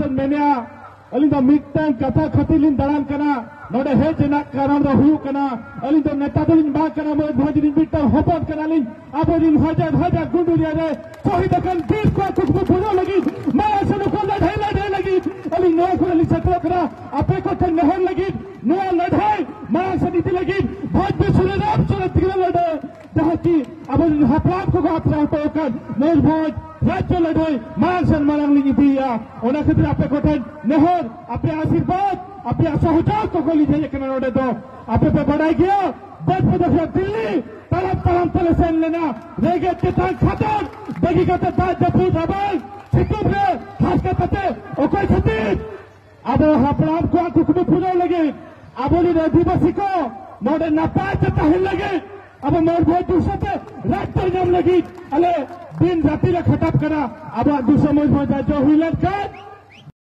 ᱥᱮᱱ ᱢᱮᱱᱟ ᱟᱹᱞᱤᱧ ᱫᱚ ᱢᱤᱫᱴᱟᱝ ᱠᱟᱛᱷᱟ ᱠᱷᱟᱹᱛᱤᱨ ᱞᱤᱧ ᱫᱟᱬᱟᱱ ᱠᱟᱱᱟ ᱱᱚᱰᱮ ᱦᱮᱡ ᱨᱮᱱᱟᱜ ᱠᱟᱨᱚᱱ ᱫᱚ ᱦᱩᱭᱩᱜ ᱠᱟᱱᱟ ᱟᱹᱞᱤᱧ ᱫᱚ ᱱᱮᱛᱟ ᱫᱚᱞᱤᱧ ᱵᱟᱝ ᱠᱟᱱᱟ ᱢᱚᱭᱩᱨᱵᱷᱚᱸᱡᱽ ᱨᱤᱱ ᱢᱤᱫᱴᱟᱝ ᱦᱚᱯᱚᱱ ᱠᱟᱱᱟᱞᱤᱧ ᱟᱵᱚᱨᱤᱱ ᱦᱟᱡᱟᱨ ᱦᱟᱡᱟर ᱜᱩᱸᱰᱩᱨᱤᱭᱟᱹ ᱨᱮ ᱥᱚᱦᱤᱫ ᱟᱠᱟᱱ ᱵᱤᱨ ᱠᱚᱣᱟᱜ ᱠᱩᱠᱢᱩ ᱯᱩᱨᱟᱹᱣ ᱞᱟᱹᱜᱤᱫ ᱢᱟᱭᱟ ᱥᱮᱱ ᱠᱚ ᱞᱟᱹᱲᱦᱟᱹᱭ ᱞᱟᱹᱜᱤᱫ ᱟᱹᱞᱤᱧ ᱱᱚᱣᱟ ᱠᱚᱨᱮ ᱞᱤᱧ ᱥᱮᱴᱮᱨᱚᱜ ᱠᱟᱱᱟ ᱟᱯᱮ ᱠᱚ ᱴᱷᱮᱱ ᱱᱮᱦᱚᱨ ᱞᱟᱹᱜᱤᱫ ᱱᱚᱣᱟ ᱞᱟᱹᱲᱦᱟᱹᱭ ᱢᱟᱭᱟ ᱥᱮᱱ ᱤᱫᱤ ᱞᱟᱹᱜᱤᱫ ᱵᱷᱚᱸᱡᱽ ᱵᱤᱥᱥᱚ ᱨᱮ ᱨᱟᱢ ᱪᱚᱨᱚᱱ ᱛᱤᱜᱨᱟᱹ ᱞᱟᱹᱲᱦᱟᱹᱭ ᱡᱟᱦᱟᱸ ᱠᱤ ᱟᱵᱚᱨᱤᱱ ᱦᱟᱯᱲᱟᱢ ᱠᱚᱠᱚ ᱟᱛᱨᱟ ᱦᱚᱴᱚ ᱟᱠᱟᱱ ᱢᱚᱭᱩᱨᱵᱷᱚᱸᱡᱽ राज्य लड़ाई मांग सम्मान लीजिए और खातिर आपे कोठन नेहर आपे आशीर्वाद आपे सहयोग को लीजिए नोड़े तो आपे पे बढ़ाई गया बद पदक दिल्ली तलम तलम तले सेन लेना रेगे चितान खातर बगी कते ता जपूर रबल सिकुब रे खास कते ओकोय खातिर अब हपराम को कुकुम पुरो लगे आबोली आदिवासी को नोड़े नपाय ताहिल लगे अब मयूरभंज दूसरे राज्य नाम लगी अले दिन राति खटाप करा अब दूसरे मयूरभंज जो हुई लड़का